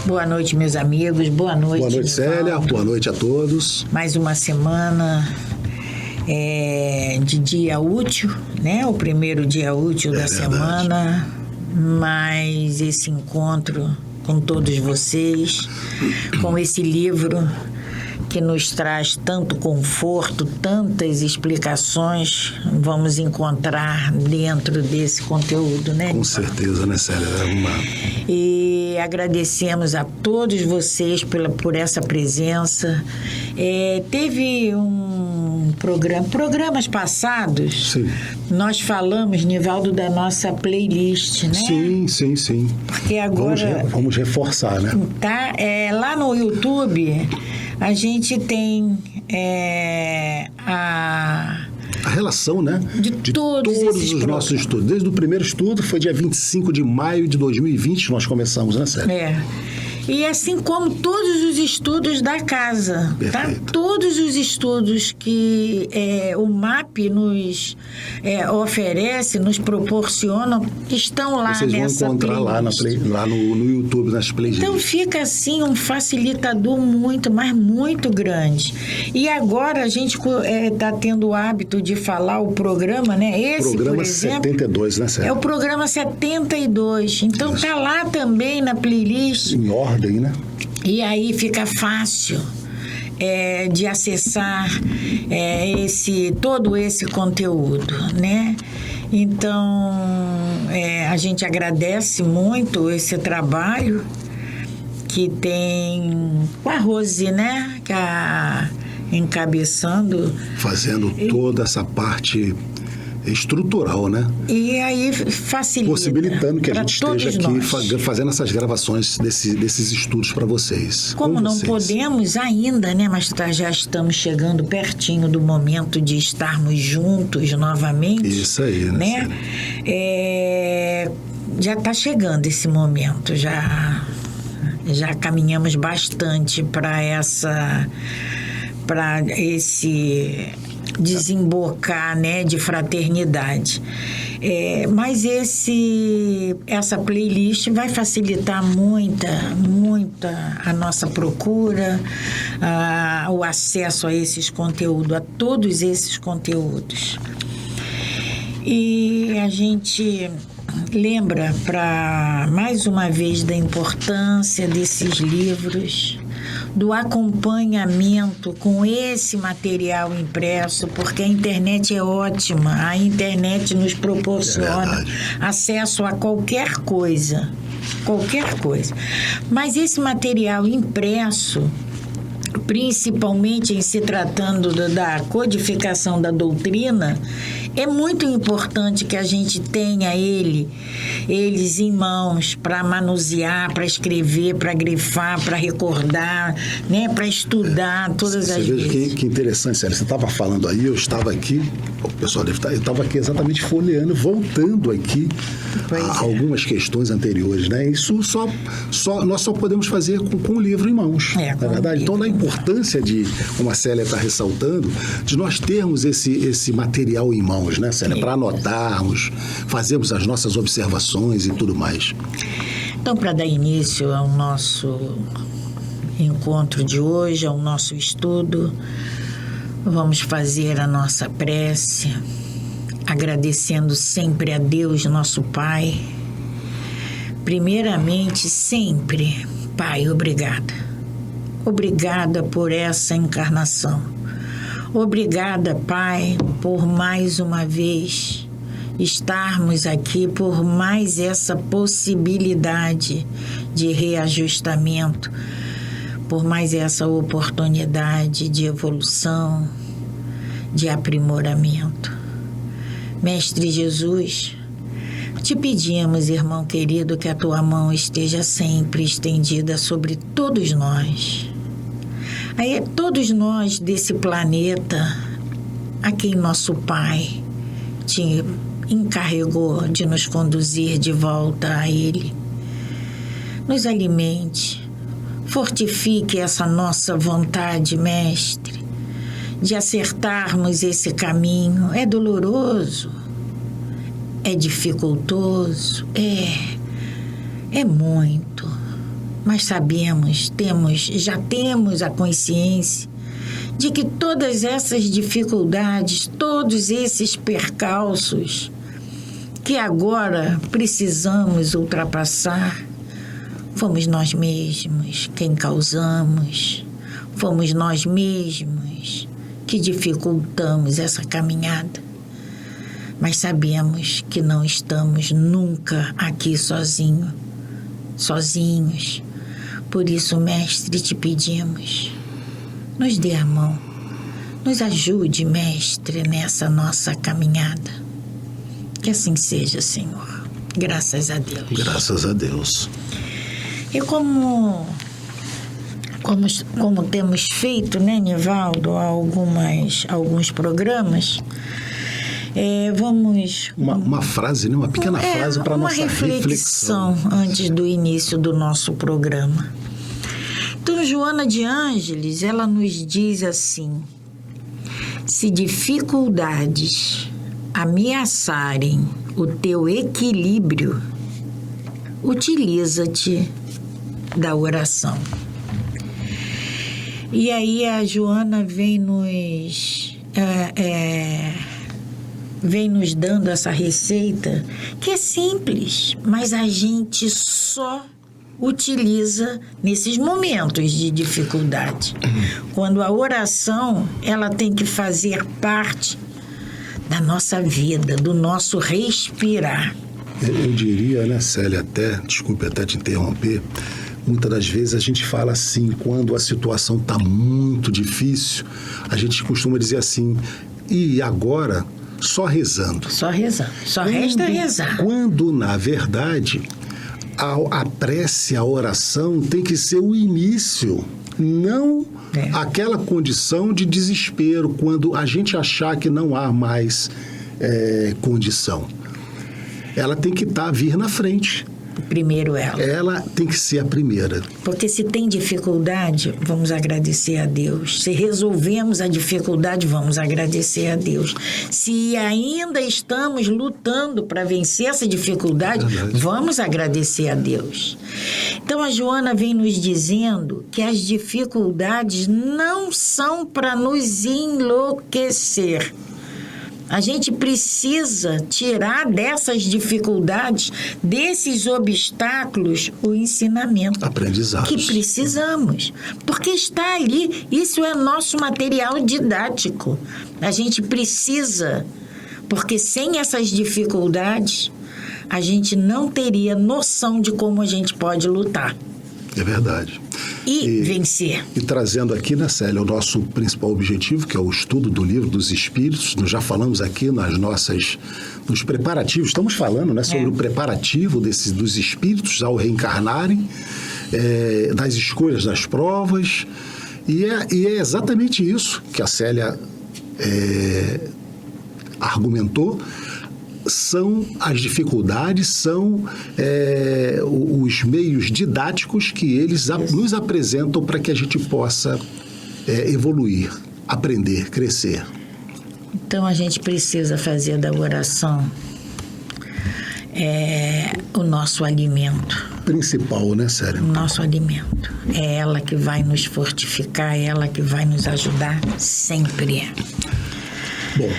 Boa noite, meus amigos. Boa noite, Boa noite, Célia. Boa noite a todos. Mais uma semana de dia útil, né? O primeiro dia útil da semana. Mais esse encontro com todos vocês, com esse livro que nos traz tanto conforto, tantas explicações, vamos encontrar dentro desse conteúdo, né? Com certeza, né, Célia? E agradecemos a todos vocês por essa presença. Teve programas passados. Sim. Nós falamos, Nivaldo, da nossa playlist, né? Sim. Porque agora... Vamos reforçar, né? Tá? Lá no YouTube, a gente tem a relação, né? De todos os nossos estudos. Desde o primeiro estudo, foi dia 25 de maio de 2020 que nós começamos, né, Célia? E assim como todos os estudos da casa, tá? Todos os estudos que o MAP nos oferece, nos proporciona, estão lá nessa playlist. Vocês vão encontrar lá no YouTube, nas playlists. Então fica assim um facilitador muito, mas muito grande. E agora a gente está tendo o hábito de falar o programa, né? Esse, programa por exemplo, 72, né, Célia? É o programa 72. Então está lá também na playlist. Em ordem, né? E aí fica fácil de acessar todo esse conteúdo, né? Então, a gente agradece muito esse trabalho que tem com a Rose, né? Encabeçando. Fazendo toda essa parte estrutural, né? E aí facilita. Possibilitando que a gente esteja aqui fazendo essas gravações desses estudos para vocês. Como não podemos ainda, né? Mas já estamos chegando pertinho do momento de estarmos juntos novamente. Isso aí, né? Já está chegando esse momento, já caminhamos bastante para esse desembocar, né, de fraternidade. Mas essa playlist vai facilitar muito a nossa procura, o acesso a esses conteúdos, a todos esses conteúdos. E a gente lembra mais uma vez da importância desses livros, do acompanhamento com esse material impresso, porque a internet é ótima, a internet nos proporciona acesso a qualquer coisa, mas esse material impresso, principalmente em se tratando da codificação da doutrina, é muito importante que a gente tenha eles em mãos para manusear, para escrever, para grifar, para recordar, né, para estudar todas as vezes. Veja que interessante, Célia. Você estava falando aí, eu estava aqui, o pessoal deve estar, eu estava aqui exatamente folheando, voltando aqui a algumas questões anteriores, né? Isso nós só podemos fazer com o livro em mãos, na verdade. Então, da importância de, como a Célia está ressaltando, de nós termos esse material em mãos, né, Célia? Para anotarmos, fazermos as nossas observações e tudo mais. Então, para dar início ao nosso encontro de hoje, ao nosso estudo, vamos fazer a nossa prece, agradecendo sempre a Deus, nosso Pai. Primeiramente, sempre, Pai, obrigada. Obrigada por essa encarnação. Obrigada, Pai, por mais uma vez estarmos aqui, por mais essa possibilidade de reajustamento, por mais essa oportunidade de evolução, de aprimoramento. Mestre Jesus, te pedimos, irmão querido, que a tua mão esteja sempre estendida sobre todos nós. Aí, todos nós desse planeta, a quem nosso Pai te encarregou de nos conduzir de volta a Ele. Nos alimente, fortifique essa nossa vontade, Mestre, de acertarmos esse caminho. É doloroso, é dificultoso, é muito, Mas sabemos, já temos a consciência de que todas essas dificuldades, todos esses percalços que agora precisamos ultrapassar, fomos nós mesmos quem causamos, fomos nós mesmos que dificultamos essa caminhada. Mas sabemos que não estamos nunca aqui sozinhos. Por isso, Mestre, te pedimos, nos dê a mão, nos ajude, Mestre, nessa nossa caminhada. Que assim seja, Senhor. Graças a Deus. Graças a Deus. E como temos feito, né, Nivaldo, alguns programas, vamos... Uma frase, né? Uma pequena frase para nossa reflexão antes do início do nosso programa. Então, Joana de Ângeles, ela nos diz assim: se dificuldades ameaçarem o teu equilíbrio, utiliza-te da oração. E aí a Joana vem nos dando essa receita que é simples, mas a gente só utiliza nesses momentos de dificuldade. Quando a oração, ela tem que fazer parte da nossa vida, do nosso respirar. Eu diria, né, Célia, desculpe até te interromper, muitas das vezes a gente fala assim, quando a situação está muito difícil, a gente costuma dizer assim, e agora só rezando. Só rezando, só resta rezar. Quando, na verdade, a prece, a oração tem que ser o início, não aquela condição de desespero, quando a gente achar que não há mais condição. Ela tem que vir na frente. Primeiro ela. Ela tem que ser a primeira. Porque se tem dificuldade, vamos agradecer a Deus. Se resolvemos a dificuldade, vamos agradecer a Deus. Se ainda estamos lutando para vencer essa dificuldade, vamos agradecer a Deus. Então a Joana vem nos dizendo que as dificuldades não são para nos enlouquecer. A gente precisa tirar dessas dificuldades, desses obstáculos, o ensinamento. Aprendizados. Que precisamos. Porque está ali, isso é nosso material didático. A gente precisa, porque sem essas dificuldades, a gente não teria noção de como a gente pode lutar. É verdade. E vencer. E trazendo aqui, né, Célia, o nosso principal objetivo, que é o estudo do Livro dos Espíritos. Nós já falamos aqui nos preparativos, estamos falando, né, sobre o preparativo dos espíritos ao reencarnarem, das escolhas das provas. E é exatamente isso que a Célia argumentou. São as dificuldades, são os meios didáticos que eles nos apresentam para que a gente possa evoluir, aprender, crescer. Então, a gente precisa fazer da oração o nosso alimento. Principal, né, Célia? O nosso alimento. É ela que vai nos fortificar, é ela que vai nos ajudar sempre. Bom,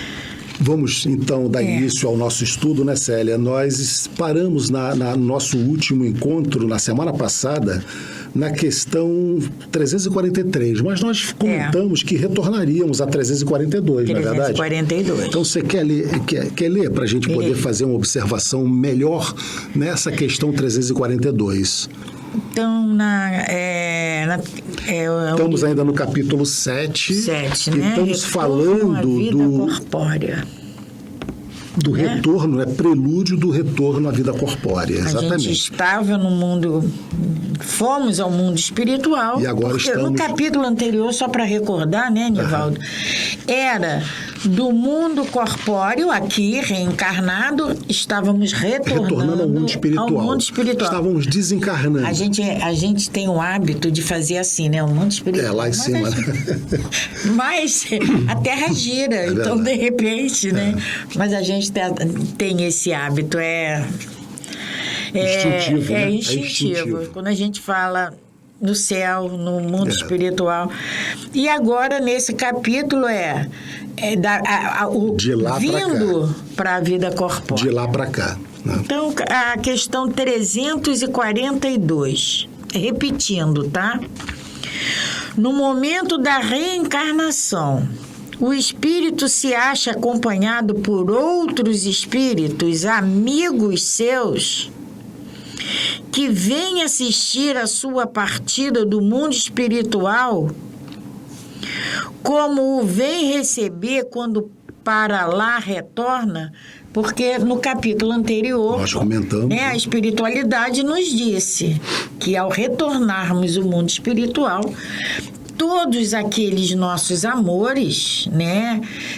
vamos, então, dar início ao nosso estudo, né, Célia? Nós paramos no nosso último encontro, na semana passada, na questão 343, mas nós comentamos que retornaríamos a 342, não é verdade? 342. Então, você quer ler para a gente poder fazer uma observação melhor nessa questão 342? Então, estamos ainda no capítulo 7, né? Estamos falando corpórea. Do retorno, prelúdio do retorno à vida corpórea, exatamente. A gente estava no mundo, fomos ao mundo espiritual. E agora estamos... No capítulo anterior, só para recordar, né, Nivaldo, era do mundo corpóreo, aqui, reencarnado, estávamos retornando ao mundo espiritual. Estávamos desencarnando. A gente tem o hábito de fazer assim, né, o mundo espiritual. Lá em cima. Mas a Terra gira, então, de repente, né, mas a gente tem esse hábito, Instintivo, né? É instintivo. Quando a gente fala no céu, no mundo espiritual. E agora, nesse capítulo, de lá vindo para a vida corpórea. De lá para cá. Né? Então, a questão 342. Repetindo, tá? No momento da reencarnação, o espírito se acha acompanhado por outros espíritos, amigos seus, que vêm assistir a sua partida do mundo espiritual, como o vem receber quando para lá retorna, porque no capítulo anterior, nós comentamos, a espiritualidade nos disse que ao retornarmos ao mundo espiritual, todos aqueles nossos amores,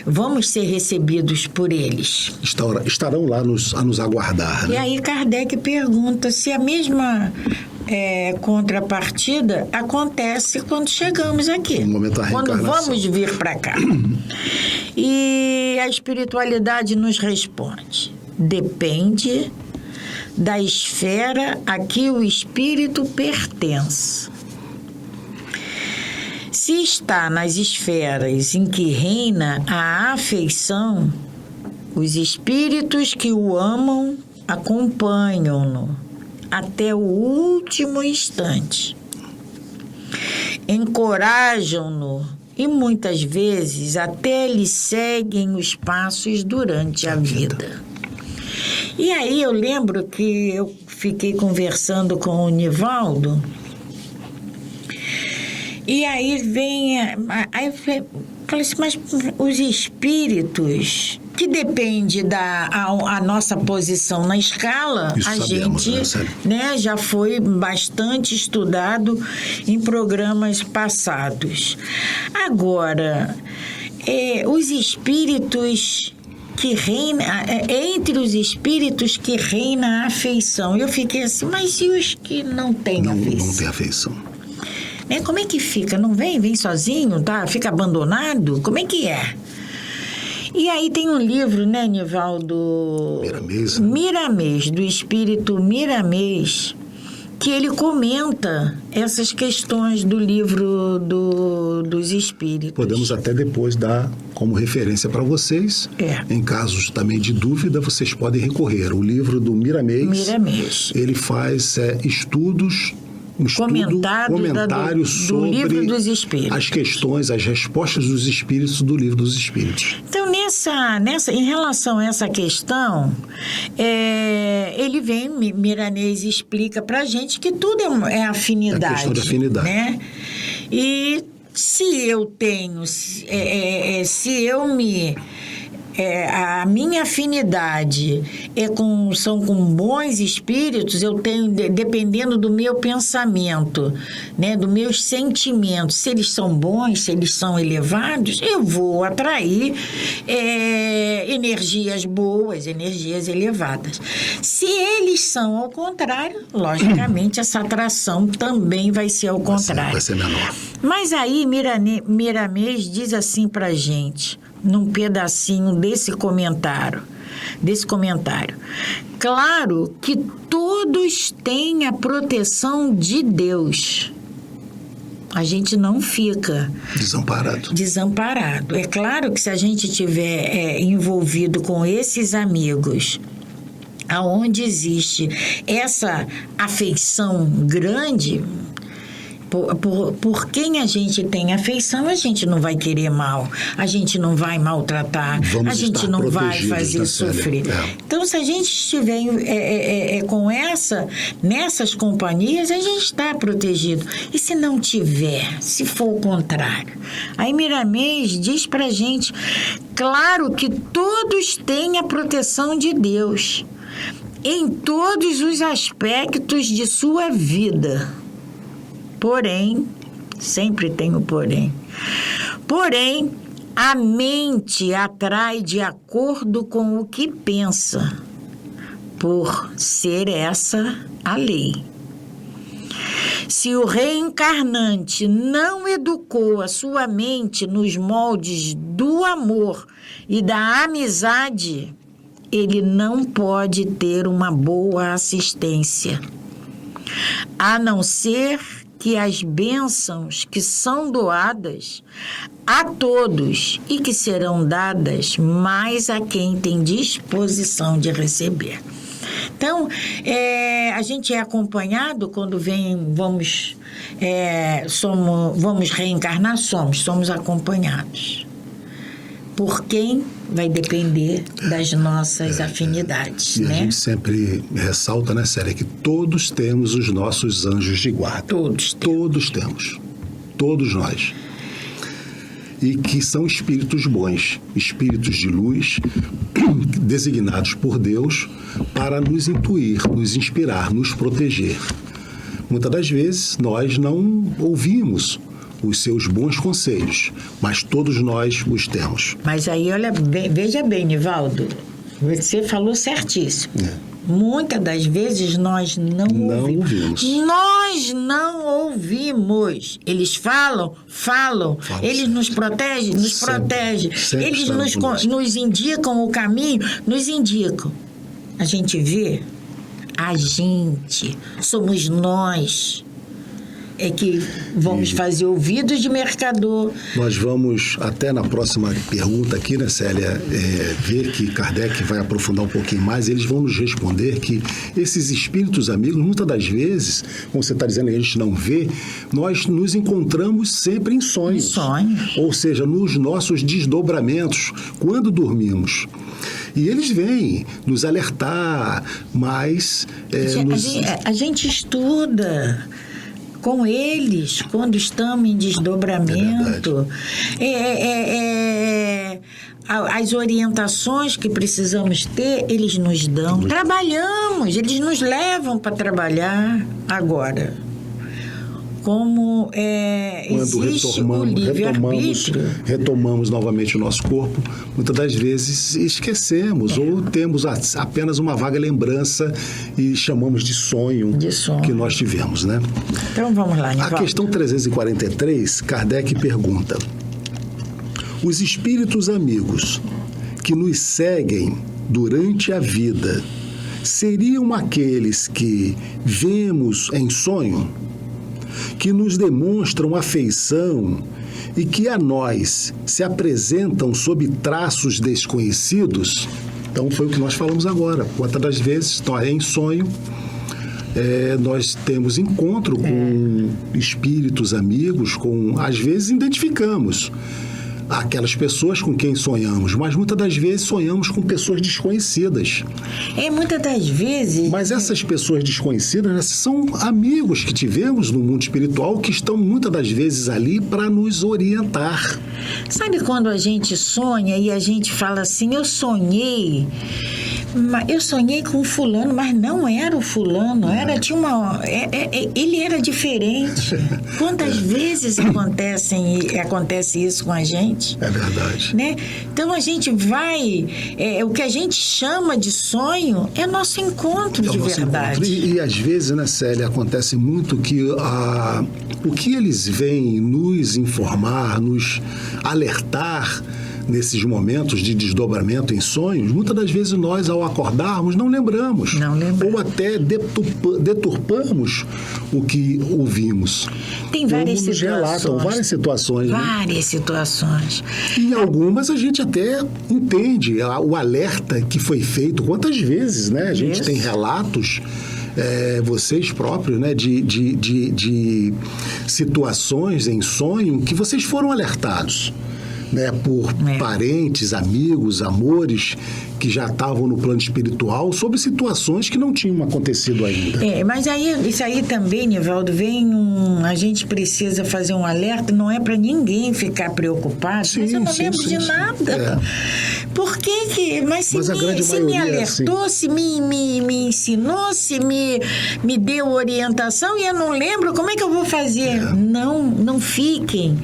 vamos ser recebidos por eles. Estarão lá a nos aguardar. E aí Kardec pergunta se a mesma contrapartida acontece quando chegamos aqui. No momento da reencarnação. Quando vamos vir para cá. E a espiritualidade nos responde: depende da esfera a que o espírito pertence. Se está nas esferas em que reina a afeição, os espíritos que o amam acompanham-no até o último instante. Encorajam-no e muitas vezes até lhe seguem os passos durante a vida. E aí eu lembro que eu fiquei conversando com o Nivaldo. E aí eu falei assim, mas os espíritos, que depende a nossa posição na escala, isso a sabemos, gente já foi bastante estudado em programas passados. Agora, os espíritos que reina, entre os espíritos que reina a afeição, eu fiquei assim, mas e os que não têm afeição? Não tem afeição. Como é que fica? Não vem sozinho, tá? Fica abandonado? Como é que é? E aí tem um livro, Nivaldo? Miramês, do espírito Miramês, que ele comenta essas questões do livro dos espíritos. Podemos até depois dar como referência para vocês. Em casos também de dúvida, vocês podem recorrer. O livro do Miramês. Ele faz estudos... comentário sobre do livro dos espíritos. As questões, as respostas dos espíritos do livro dos espíritos. Então, em relação a essa questão, ele vem, Miramês explica pra gente que tudo é afinidade. É questão de afinidade. E se eu tenho, a minha afinidade são com bons espíritos, eu tenho, dependendo do meu pensamento, dos meus sentimentos, se eles são bons, se eles são elevados, eu vou atrair energias boas, energias elevadas. Se eles são ao contrário, logicamente essa atração também vai ser ao contrário. Vai ser menor. Mas aí Miramês diz assim pra gente, num pedacinho desse comentário. Claro que todos têm a proteção de Deus. A gente não fica desamparado. É claro que se a gente estiver envolvido com esses amigos, aonde existe essa afeição grande, por quem a gente tem afeição, a gente não vai querer mal, a gente não vai maltratar, a gente não vai fazer sofrer. Então, se a gente estiver nessas companhias, a gente está protegido. E se não tiver, se for o contrário? Aí Miramês diz pra gente, claro que todos têm a proteção de Deus em todos os aspectos de sua vida. Porém, sempre tem o porém. Porém, a mente atrai de acordo com o que pensa, por ser essa a lei. Se o reencarnante não educou a sua mente nos moldes do amor e da amizade, ele não pode ter uma boa assistência, a não ser que as bênçãos que são doadas a todos e que serão dadas mais a quem tem disposição de receber. Então, a gente é acompanhado quando vamos reencarnar, somos acompanhados. Por quem vai depender das nossas afinidades, e né? a gente sempre ressalta, né, Célia, que todos temos os nossos anjos de guarda. Todos temos. Todos nós. E que são espíritos bons, espíritos de luz, designados por Deus para nos intuir, nos inspirar, nos proteger. Muitas das vezes nós não ouvimos os seus bons conselhos, mas todos nós os temos. Mas aí, veja bem, Nivaldo, você falou certíssimo. Muitas das vezes nós não ouvimos. Nós não ouvimos. Eles falam, eles nos protegem, sempre eles nos indicam o caminho, nos indicam. A gente vê, somos nós que vamos fazer ouvidos de mercador. Nós vamos, até na próxima pergunta aqui, né, Célia, ver que Kardec vai aprofundar um pouquinho mais. Eles vão nos responder que esses espíritos amigos, muitas das vezes, como você está dizendo, a gente não vê, nós nos encontramos sempre em sonhos. Ou seja, nos nossos desdobramentos, quando dormimos. E eles vêm nos alertar, mas... A gente estuda com eles quando estamos em desdobramento. As orientações que precisamos ter, eles nos dão. Trabalhamos, eles nos levam para trabalhar agora. Como quando existe o livre-arbítrio. Retomamos novamente o nosso corpo, muitas das vezes esquecemos ou temos apenas uma vaga lembrança e chamamos de sonho que nós tivemos, né? Então vamos lá, Nivaldo. A questão 343, Kardec pergunta: os espíritos amigos que nos seguem durante a vida seriam aqueles que vemos em sonho, que nos demonstram afeição e que a nós se apresentam sob traços desconhecidos? Então, foi o que nós falamos agora. Quantas das vezes, em sonho, nós temos encontro com espíritos amigos, às vezes identificamos aquelas pessoas com quem sonhamos, mas muitas das vezes sonhamos com pessoas desconhecidas. Muitas das vezes... Mas essas pessoas desconhecidas, né, são amigos que tivemos no mundo espiritual que estão muitas das vezes ali para nos orientar. Sabe quando a gente sonha e a gente fala assim, eu sonhei com fulano, mas não era o fulano, ele era diferente. Quantas vezes acontece isso com a gente? É verdade. Né? Então a gente vai, o que a gente chama de sonho é nosso encontro de verdade. E às vezes, né, Célia, acontece muito que o que eles vêm nos informar, nos alertar nesses momentos de desdobramento em sonhos, muitas das vezes nós, ao acordarmos, não lembramos. Ou até deturpamos o que ouvimos. Tem várias situações. Relatam várias situações. Várias situações. E algumas a gente até entende o alerta que foi feito. Quantas vezes, né? A gente tem relatos... vocês próprios, né, de situações em sonho que vocês foram alertados, né, por parentes, amigos, amores que já estavam no plano espiritual sobre situações que não tinham acontecido ainda. Mas isso aí também, Nivaldo, a gente precisa fazer um alerta, não é para ninguém ficar preocupado, mas eu não lembro de nada. Por que mas se me alertou, se me ensinou, se me deu orientação e eu não lembro, como é que eu vou fazer? Não fiquem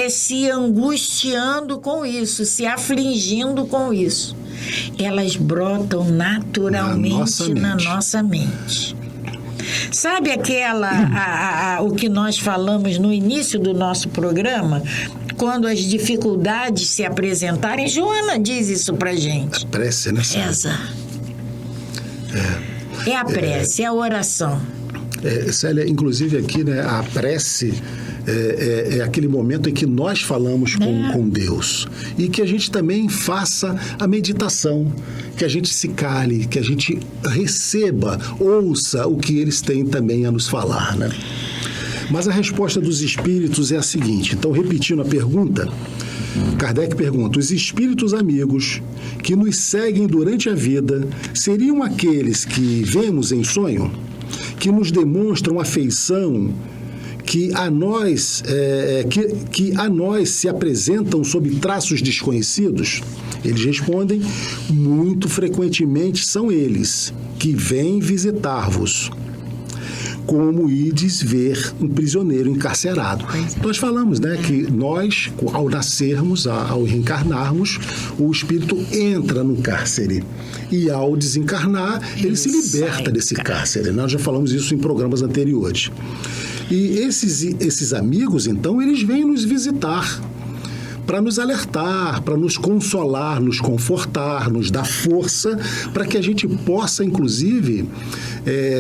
se angustiando com isso, se afligindo com isso. Elas brotam naturalmente na nossa mente. Sabe o que nós falamos no início do nosso programa? quando as dificuldades se apresentarem, Joana diz isso pra gente. A prece, né, Célia? É a prece, é a oração. Célia, inclusive aqui, né, a prece é aquele momento em que nós falamos com Deus. E que a gente também faça a meditação, que a gente se cale, que a gente receba, ouça o que eles têm também a nos falar, né? Mas a resposta dos espíritos é a seguinte. Então, repetindo a pergunta, Kardec pergunta: os espíritos amigos que nos seguem durante a vida seriam aqueles que vemos em sonho, que nos demonstram afeição, que a nós se apresentam sob traços desconhecidos? Eles respondem: muito frequentemente são eles que vêm visitar-vos, como ides ver um prisioneiro encarcerado. Nós falamos, né, que nós, ao nascermos, ao reencarnarmos, o espírito entra no cárcere e, ao desencarnar, ele se liberta desse cárcere. Nós já falamos isso em programas anteriores. E esses amigos, então, eles vêm nos visitar para nos alertar, para nos consolar, nos confortar, nos dar força, para que a gente possa, inclusive,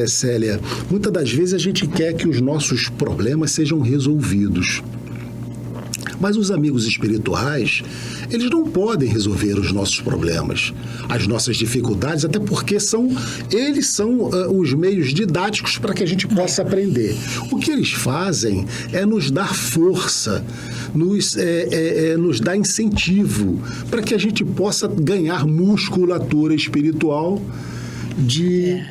Célia, muitas das vezes a gente quer que os nossos problemas sejam resolvidos. Mas os amigos espirituais, eles não podem resolver os nossos problemas, as nossas dificuldades, até porque eles são os meios didáticos para que a gente possa aprender. O que eles fazem é nos dar força, nos dar incentivo para que a gente possa ganhar musculatura espiritual de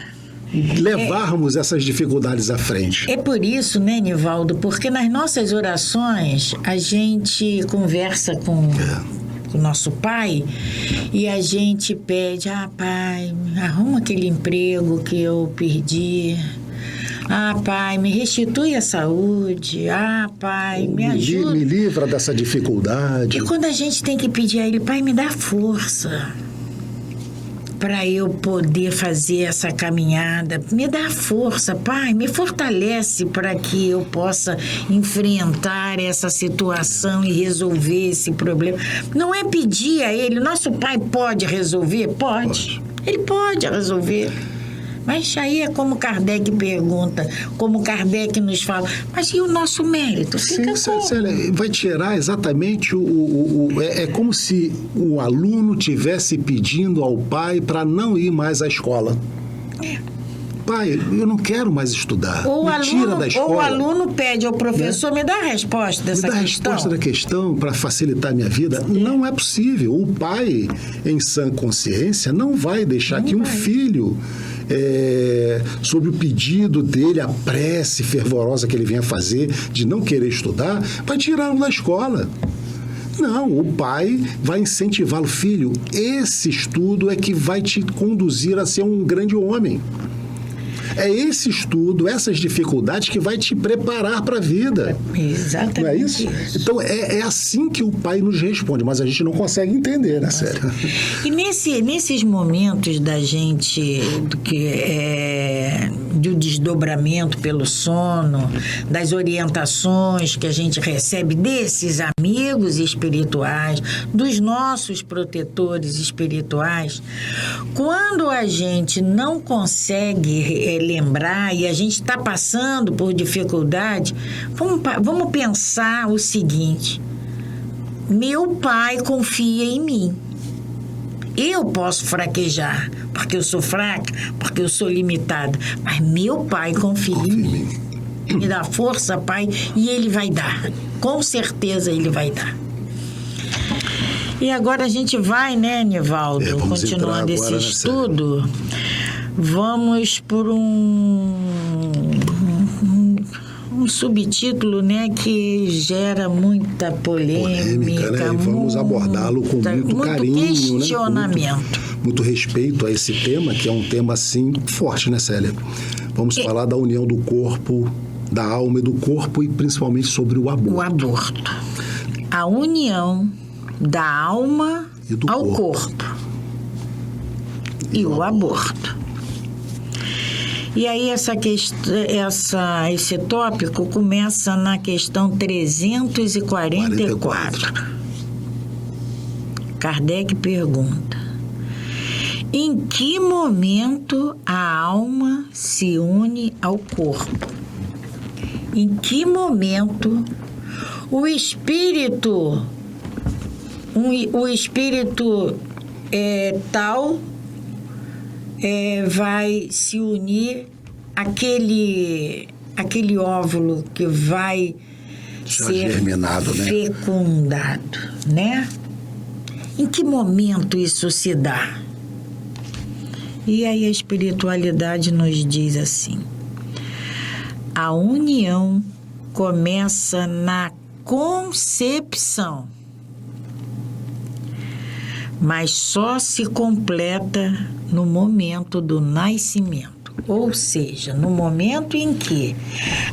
levarmos essas dificuldades à frente. É por isso, né, Nivaldo? Porque nas nossas orações a gente conversa com o nosso pai e a gente pede: pai, arruma aquele emprego que eu perdi. Pai, me restitui a saúde. Pai, me ajuda. Me livra dessa dificuldade. E quando a gente tem que pedir a ele: pai, me dá força para eu poder fazer essa caminhada, me dá força, pai, me fortalece para que eu possa enfrentar essa situação e resolver esse problema. Não é pedir a ele: nosso pai pode resolver? Pode. Ele pode resolver. Mas aí é como Kardec pergunta, como Kardec nos fala: mas e o nosso mérito? Fica Célia, vai tirar exatamente é como se o aluno tivesse pedindo ao pai para não ir mais à escola. Pai, eu não quero mais estudar. Tira da escola. Ou o aluno pede ao professor: me dá a resposta dessa questão. Me dá a resposta da questão para facilitar a minha vida. Não é possível. O pai, em sã consciência, não vai deixar que um filho, sob o pedido dele, a prece fervorosa que ele venha fazer de não querer estudar, vai tirá-lo da escola. Não, o pai vai incentivá-lo: filho, esse estudo é que vai te conduzir a ser um grande homem. É esse estudo, essas dificuldades que vai te preparar para a vida. Exatamente. Não é isso? Então, é assim que o pai nos responde, mas a gente não consegue entender, né, Célia? E nesses momentos da gente, do desdobramento pelo sono, das orientações que a gente recebe desses amigos espirituais, dos nossos protetores espirituais, quando a gente não consegue lembrar e a gente está passando por dificuldade, vamos pensar o seguinte: meu pai confia em mim. Eu posso fraquejar, porque eu sou fraca, porque eu sou limitada, mas meu pai confia em mim. Me dá força, pai, e ele vai dar. Com certeza ele vai dar. E agora a gente vai, né, Nivaldo, continuando esse estudo, vamos por um subtítulo, né, que gera muita polêmica, né? E vamos abordá-lo com muito carinho, questionamento. Né? Muito respeito a esse tema, que é um tema, assim, forte, né, Célia? Vamos falar da união do corpo, da alma e do corpo, e principalmente sobre o aborto. O aborto. A união da alma ao corpo. E o aborto. E aí esse tópico começa na questão 344. Kardec pergunta: em que momento a alma se une ao corpo? Em que momento o espírito tal vai se unir àquele óvulo que vai ser germinado, fecundado, né? Em que momento isso se dá? E aí a espiritualidade nos diz assim: a união começa na concepção, mas só se completa no momento do nascimento. Ou seja, no momento em que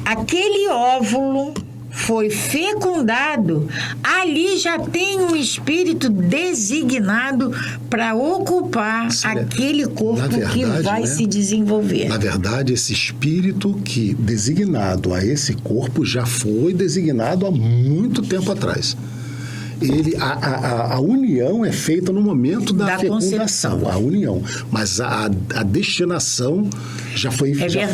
aquele óvulo foi fecundado, ali já tem um espírito designado para ocupar aquele corpo que vai se desenvolver. Na verdade, esse espírito que designado a esse corpo já foi designado há muito tempo atrás. A união é feita no momento da fecundação, a união. Mas a destinação já foi feita. É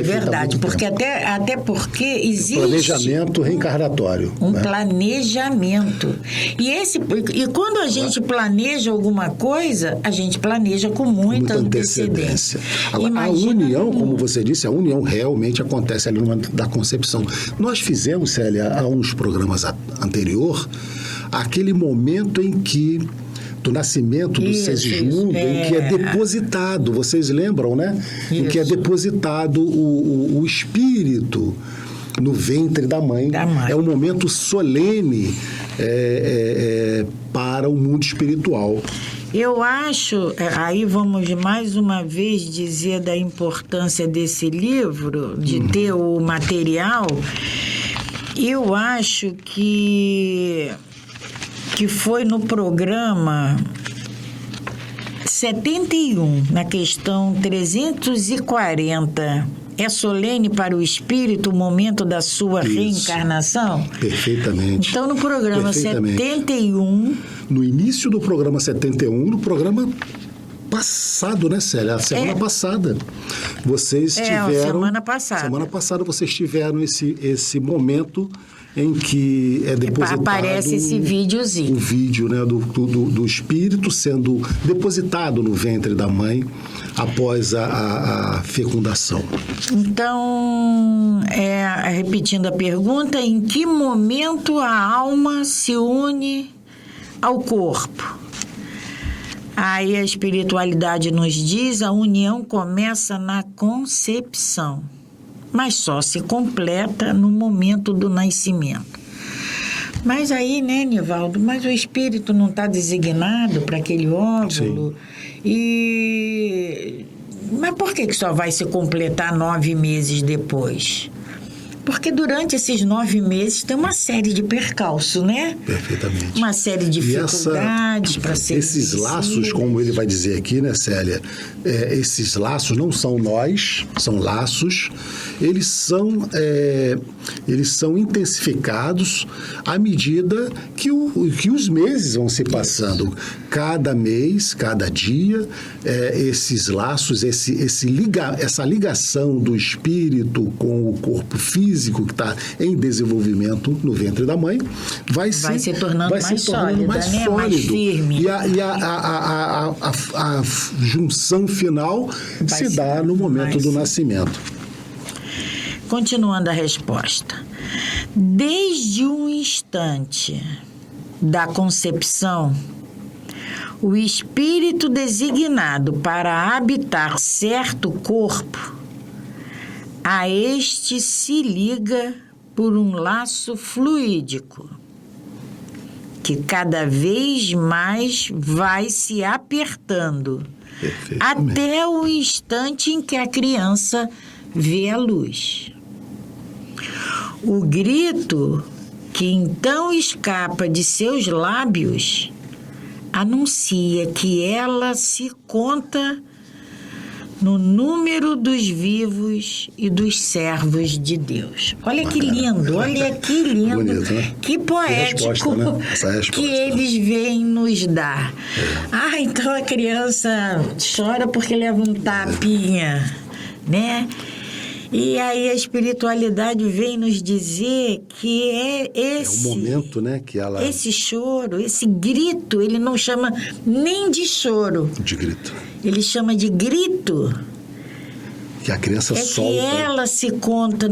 verdade, porque até porque existe planejamento reencarnatório. Um planejamento. E quando a gente planeja alguma coisa, a gente planeja com muita antecedência. Agora, a união, como você disse, a união realmente acontece ali no momento da concepção. Nós fizemos, Célia, há uns programas anterior, aquele momento em que do nascimento do Segismundo, em que é depositado, vocês lembram, né? Isso. Em que é depositado o espírito no ventre da mãe. É um momento solene para o mundo espiritual. Eu acho, aí vamos mais uma vez dizer da importância desse livro, de ter o material. Eu acho que foi no programa 71, na questão 340. É solene para o espírito o momento da sua reencarnação? Perfeitamente. Então, no programa 71... No início do programa 71, no programa passado, né, Célia? A semana passada. Vocês tiveram... semana passada. Semana passada vocês tiveram esse momento em que é depositado... Aparece esse videozinho. O vídeo, né, do espírito sendo depositado no ventre da mãe após a fecundação. Então, repetindo a pergunta, em que momento a alma se une ao corpo? Aí a espiritualidade nos diz: a união começa na concepção, mas só se completa no momento do nascimento. Mas aí, né, Nivaldo, mas o espírito não está designado para aquele óvulo? Sim. Mas por que só vai se completar 9 meses depois? Porque durante esses 9 meses tem uma série de percalços, né? Perfeitamente. Uma série de dificuldades para ser esses laços, como ele vai dizer aqui, né, Célia? Esses laços não são nós, são laços. Eles são intensificados à medida que os meses vão se passando. Cada mês, cada dia, esses laços, essa ligação do espírito com o corpo físico que está em desenvolvimento no ventre da mãe vai se tornando mais sólido, mais firme. E a junção final se dá no momento do nascimento. Continuando a resposta. Desde um instante da concepção, o espírito designado para habitar certo corpo, a este se liga por um laço fluídico, que cada vez mais vai se apertando, até o instante em que a criança vê a luz. O grito que então escapa de seus lábios anuncia que ela se conta no número dos vivos e dos servos de Deus. Olha que lindo, olha que lindo, bonito, né? que poético resposta, né? Essa resposta. que eles vêm nos dar. Então a criança chora porque leva um tapinha, né? E aí a espiritualidade vem nos dizer que É o momento, né, que ela... esse choro, esse grito, ele não chama nem de choro. De grito. Ele chama de grito. Que a criança solta. Que ela se conta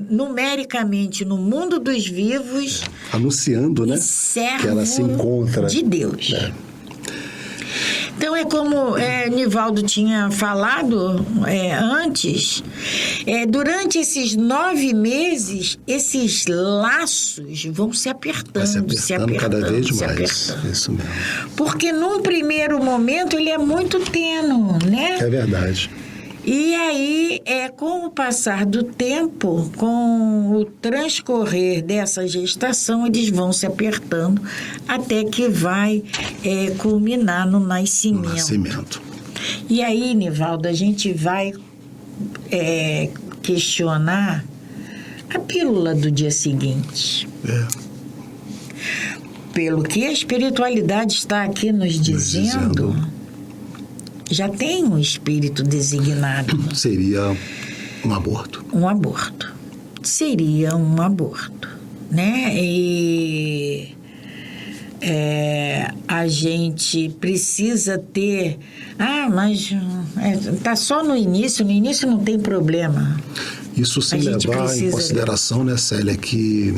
numericamente no mundo dos vivos. Anunciando, né? Servo que ela se encontra. de Deus. Então, é como Nivaldo tinha falado antes, durante esses 9 meses, esses laços vão se apertando, se apertando cada vez mais. Apertando. Isso mesmo. Porque num primeiro momento ele é muito tênue, né? É verdade. E aí, com o passar do tempo, com o transcorrer dessa gestação, eles vão se apertando até que vai culminar no nascimento. No nascimento. E aí, Nivaldo, a gente vai questionar a pílula do dia seguinte. Pelo que a espiritualidade está aqui nos dizendo, já tem um espírito designado. Seria um aborto. Um aborto. Seria um aborto, né? E a gente precisa ter... mas tá só no início não tem problema. Isso sem levar em consideração, né, Célia, que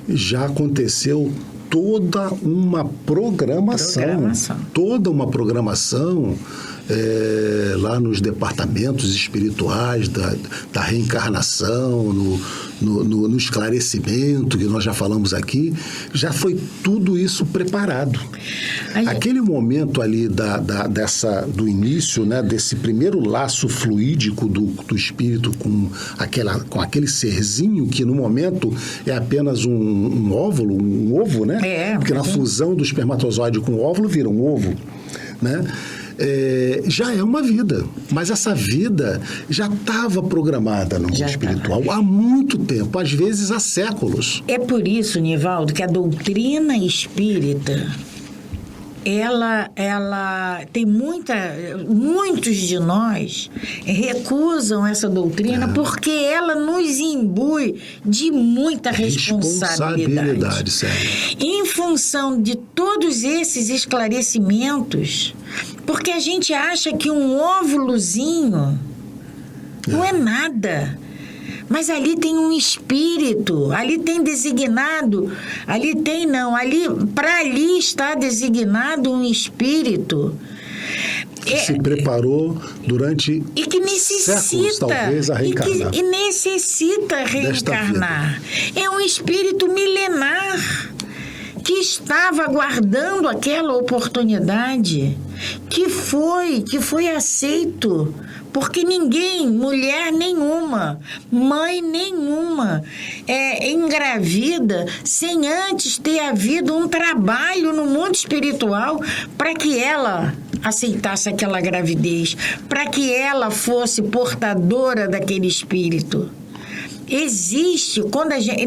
já aconteceu toda uma programação. Toda uma programação lá nos departamentos espirituais da reencarnação, no esclarecimento, que nós já falamos aqui, já foi tudo isso preparado. Aquele momento ali do início, né, desse primeiro laço fluídico do espírito com aquele serzinho que no momento é apenas um óvulo, um ovo, né? Porque na fusão do espermatozoide com o óvulo vira um ovo, né? Já é uma vida, mas essa vida já estava programada no mundo espiritual há muito tempo, às vezes há séculos. É por isso, Nivaldo, que a doutrina espírita, ela tem muitos de nós recusam essa doutrina porque ela nos imbui de muita responsabilidade. Sério. Em função de todos esses esclarecimentos, porque a gente acha que um óvulozinho não é nada. Mas ali tem um espírito, ali tem designado, para ali está designado um espírito. Que se preparou durante e que necessita, séculos, talvez, a reencarnar. E necessita reencarnar. É um espírito milenar que estava aguardando aquela oportunidade, que foi aceito. Porque ninguém, mulher nenhuma, mãe nenhuma, engravida sem antes ter havido um trabalho no mundo espiritual para que ela aceitasse aquela gravidez, para que ela fosse portadora daquele espírito. Existe,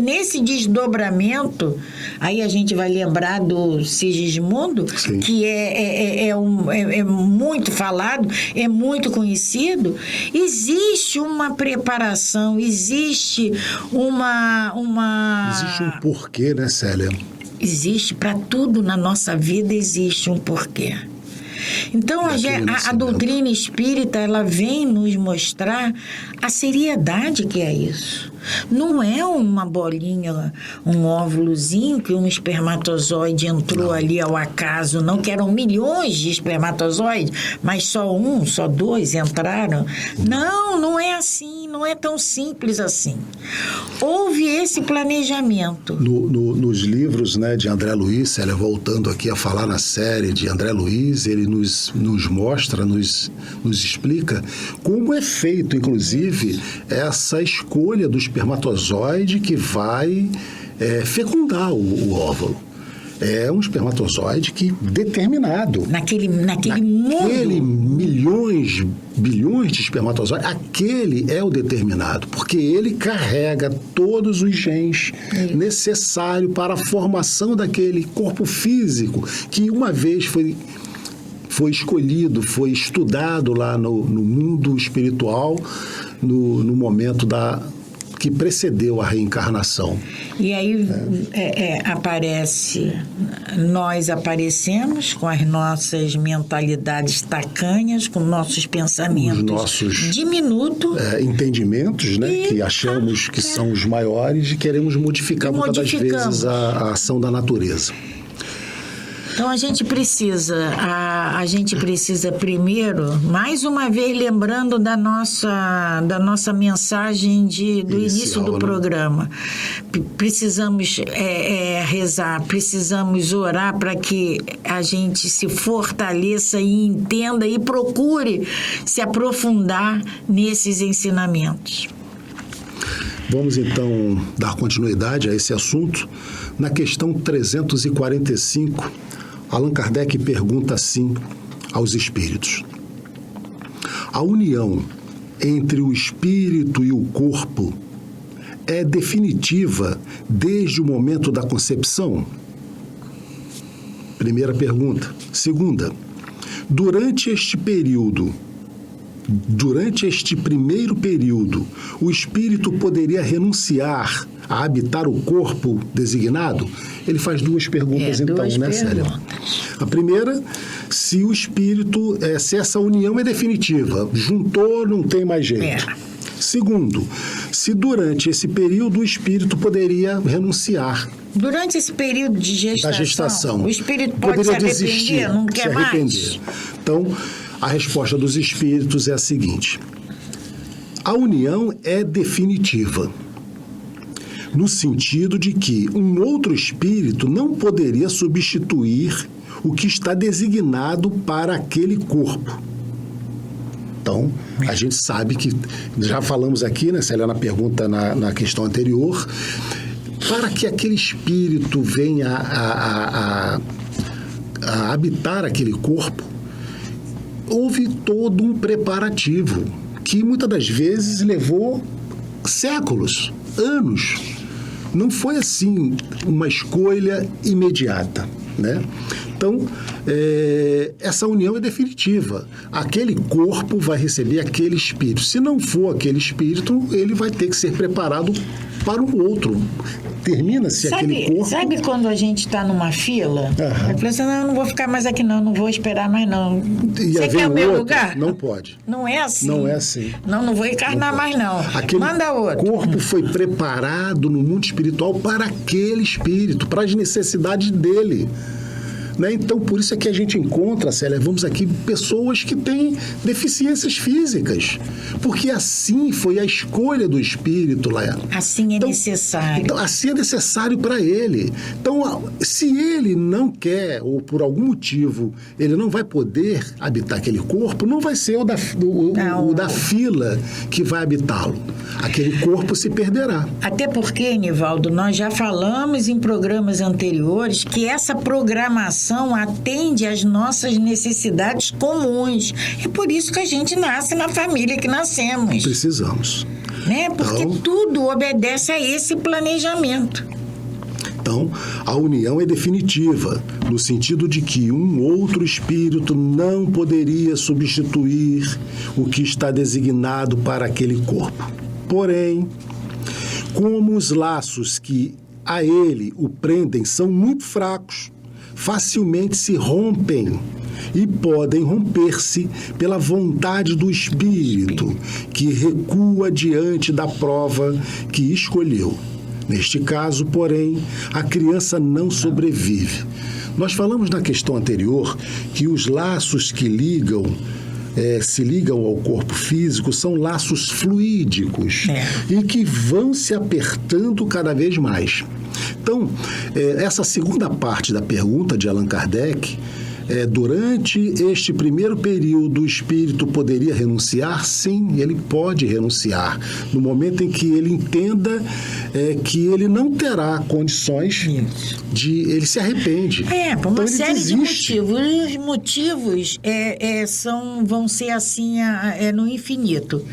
nesse desdobramento, aí a gente vai lembrar do Sigismundo, sim, que é muito falado, é muito conhecido. Existe uma preparação, existe Existe um porquê, né, Célia? Existe, para tudo na nossa vida existe um porquê. Então, a doutrina espírita, ela vem nos mostrar a seriedade que é isso. Não é uma bolinha, um óvulozinho que um espermatozoide entrou ali ao acaso, não, que eram milhões de espermatozoides, mas só um, só dois entraram. Não é assim, não é tão simples assim. Houve esse planejamento. Nos livros, né, de André Luiz, Célia, voltando aqui a falar na série de André Luiz, ele nos mostra, nos explica como é feito, inclusive, essa escolha do espermatozoide que vai fecundar o óvulo. É um espermatozoide que determinado. Naquele Aquele mundo. milhões, bilhões de espermatozoides, aquele é o determinado, porque ele carrega todos os genes necessários para a formação daquele corpo físico que uma vez foi escolhido, foi estudado lá no mundo espiritual, no momento que precedeu a reencarnação. E aí nós aparecemos com as nossas mentalidades tacanhas, com nossos pensamentos Os nossos diminutos. Entendimentos, né, que achamos que são os maiores e queremos modificar muitas das vezes a ação da natureza. Então a gente precisa primeiro, mais uma vez lembrando da nossa mensagem do início do programa. Precisamos rezar, precisamos orar para que a gente se fortaleça e entenda e procure se aprofundar nesses ensinamentos. Vamos então dar continuidade a esse assunto. Na questão 345, Allan Kardec pergunta assim aos espíritos: a união entre o espírito e o corpo é definitiva desde o momento da concepção? Primeira pergunta. Segunda, durante este primeiro período, o espírito poderia renunciar a habitar o corpo designado? Ele faz duas perguntas, né, Célia? A primeira, se o espírito, se essa união é definitiva, juntou, não tem mais jeito. Segundo, se durante esse período o espírito poderia renunciar. Durante esse período de gestação, o espírito pode se arrepender, desistir, não quer mais? Então, a resposta dos espíritos é a seguinte: a união é definitiva, no sentido de que um outro espírito não poderia substituir o que está designado para aquele corpo. Então, a gente sabe que, já falamos aqui, né, Célia, na pergunta, na questão anterior, para que aquele espírito venha a habitar aquele corpo, houve todo um preparativo que muitas das vezes levou séculos, anos. Não foi assim uma escolha imediata, né? Então, essa união é definitiva. Aquele corpo vai receber aquele espírito. Se não for aquele espírito, ele vai ter que ser preparado para o outro. Termina-se aquele corpo... Sabe quando a gente está numa fila? Aí fala assim, não vou ficar mais aqui não vou esperar mais não. Você quer o meu lugar? Não pode. Não é assim. Não é assim. Não vou encarnar mais não. Manda outro. O corpo foi preparado no mundo espiritual para aquele espírito, para as necessidades dele. Né? Então, por isso é que a gente encontra, Célia, vamos aqui, pessoas que têm deficiências físicas. Porque assim foi a escolha do espírito lá. Assim é necessário. Então, assim é necessário para ele. Então, se ele não quer, ou por algum motivo, ele não vai poder habitar aquele corpo, não vai ser o da fila que vai habitá-lo. Aquele corpo se perderá. Até porque, Nivaldo, nós já falamos em programas anteriores que essa programação atende às nossas necessidades comuns. É por isso que a gente nasce na família que nascemos. Precisamos. Né? Porque tudo obedece a esse planejamento. Então, a união é definitiva, no sentido de que um outro espírito não poderia substituir o que está designado para aquele corpo. Porém, como os laços que a ele o prendem são muito fracos, facilmente se rompem e podem romper-se pela vontade do espírito, que recua diante da prova que escolheu. Neste caso, porém, a criança não sobrevive. Nós falamos na questão anterior que os laços que se ligam ao corpo físico são laços fluídicos e que vão se apertando cada vez mais. Então, essa segunda parte da pergunta de Allan Kardec, durante este primeiro período, o espírito poderia renunciar? Sim, ele pode renunciar. No momento em que ele entenda que ele não terá condições de... Ele se arrepende. Por uma então, série de desiste. motivos. Os motivos vão ser assim no infinito.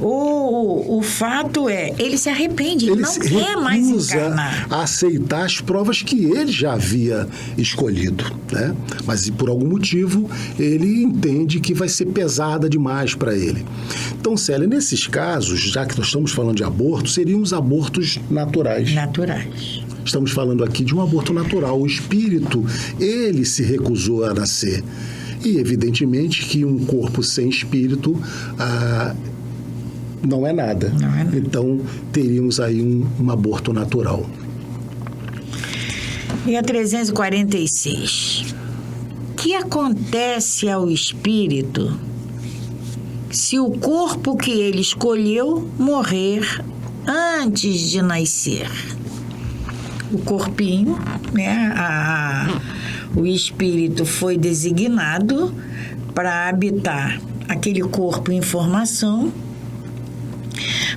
O fato ele se arrepende, ele não quer mais encarnar. A aceitar as provas que ele já havia escolhido, né? Mas por algum motivo ele entende que vai ser pesada demais para ele. Então, Célia, nesses casos, já que nós estamos falando de aborto, seriam os abortos naturais. Naturais. Estamos falando aqui de um aborto natural. O espírito, ele se recusou a nascer. E, evidentemente, que um corpo sem espírito não é nada. Não é nada. Então, teríamos aí um aborto natural. E a 346. O que acontece ao espírito se o corpo que ele escolheu morrer antes de nascer? O corpinho, né? O espírito foi designado para habitar aquele corpo em formação,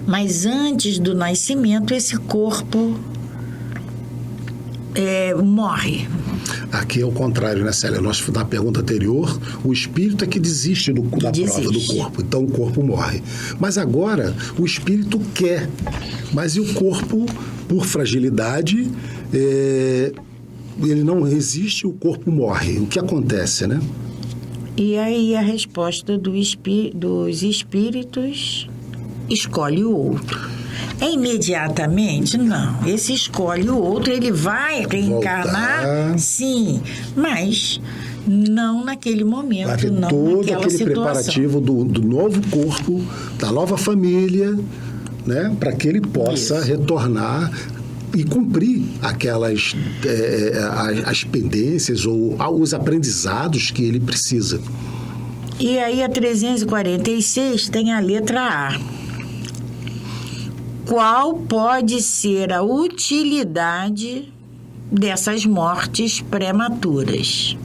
mas antes do nascimento esse corpo morre. Aqui é o contrário, né, Célia? Na pergunta anterior, o espírito é que desiste da prova do corpo. Então, o corpo morre. Mas agora, o espírito quer. Mas e o corpo, por fragilidade, ele não resiste, o corpo morre. O que acontece, né? E aí a resposta dos espíritos escolhe o outro. Imediatamente? Não. Esse escolhe o outro, ele vai reencarnar, voltar. Sim, mas não naquele momento, vai ter não todo naquela aquele situação. preparativo do novo corpo, da nova família, né? Para que ele possa retornar e cumprir aquelas as pendências ou os aprendizados que ele precisa. E aí a 346 tem a letra A. Qual pode ser a utilidade dessas mortes prematuras?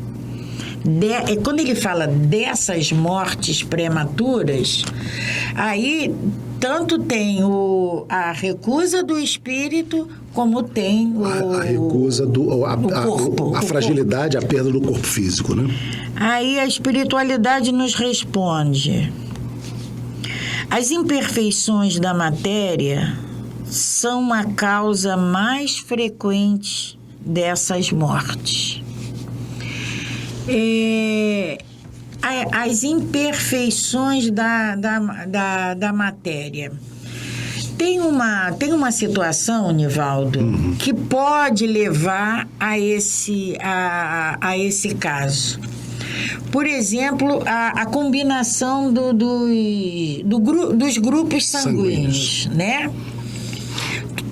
Quando ele fala dessas mortes prematuras, aí tanto tem a recusa do espírito, como tem a recusa a fragilidade, a perda do corpo físico, né? Aí a espiritualidade nos responde: as imperfeições da matéria são a causa mais frequente dessas mortes. As imperfeições da matéria. Tem uma situação, Nivaldo, que pode levar a esse caso. Por exemplo, a combinação dos grupos sanguíneos, né?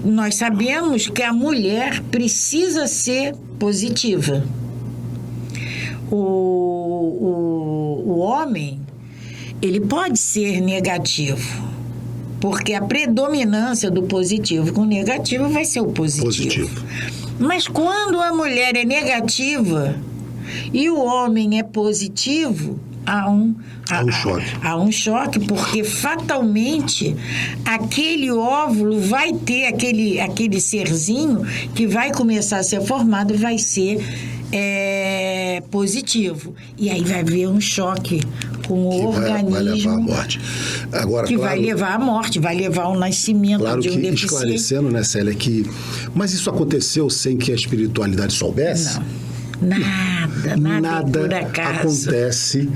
Nós sabemos que a mulher precisa ser positiva. O homem, ele pode ser negativo, porque a predominância do positivo com o negativo vai ser o positivo. Mas quando a mulher é negativa e o homem é positivo, há um choque, porque fatalmente aquele óvulo vai ter aquele serzinho que vai começar a ser formado, vai ser positivo. E aí vai haver um choque com o organismo. Vai levar à morte. Agora, vai levar à morte, vai levar ao nascimento de um deficiente. Esclarecendo, né, Célia, mas isso aconteceu sem que a espiritualidade soubesse? Não. Nada por acaso. Acontece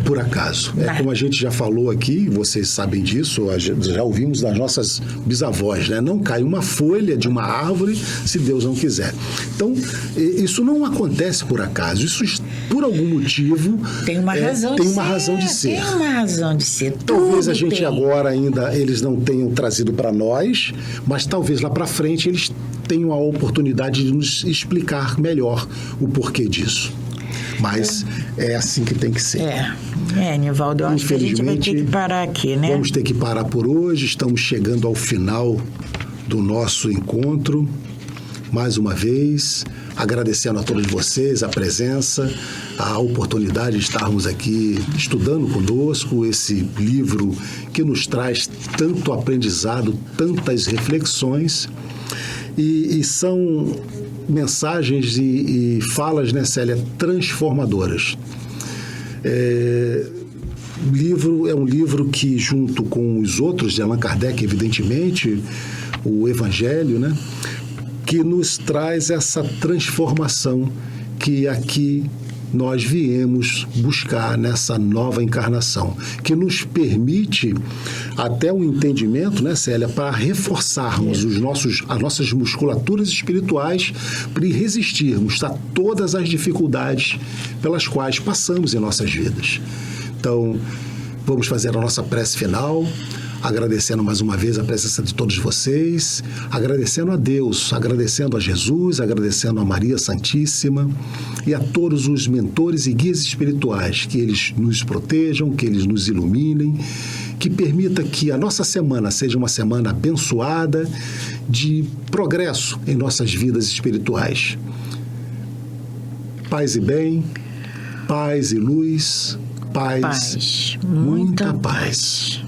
por acaso. Como a gente já falou aqui, vocês sabem disso, já ouvimos das nossas bisavós, né? Não cai uma folha de uma árvore se Deus não quiser. Então, isso não acontece por acaso. Isso, por algum motivo, tem uma razão de ser. Tem uma razão de ser. Talvez a gente agora ainda, eles não tenham trazido para nós, mas talvez lá para frente eles tenham a oportunidade de nos explicar melhor o porquê disso. Mas é assim que tem que ser. Nivaldo, eu acho que a gente vai ter que parar aqui, né? Vamos ter que parar por hoje. Estamos chegando ao final do nosso encontro. Mais uma vez, agradecendo a todos vocês a presença, a oportunidade de estarmos aqui estudando conosco esse livro que nos traz tanto aprendizado, tantas reflexões, e são mensagens e falas, né, Célia, transformadoras. O livro é um livro que, junto com os outros de Allan Kardec, evidentemente, o Evangelho, né, que nos traz essa transformação que aqui nós viemos buscar nessa nova encarnação, que nos permite até um entendimento, né, Célia, para reforçarmos as nossas musculaturas espirituais para resistirmos a todas as dificuldades pelas quais passamos em nossas vidas. Então, vamos fazer a nossa prece final, agradecendo mais uma vez a presença de todos vocês, agradecendo a Deus, agradecendo a Jesus, agradecendo a Maria Santíssima e a todos os mentores e guias espirituais, que eles nos protejam, que eles nos iluminem, que permita que a nossa semana seja uma semana abençoada de progresso em nossas vidas espirituais. Paz e bem, paz e luz, paz, Paz, muita paz.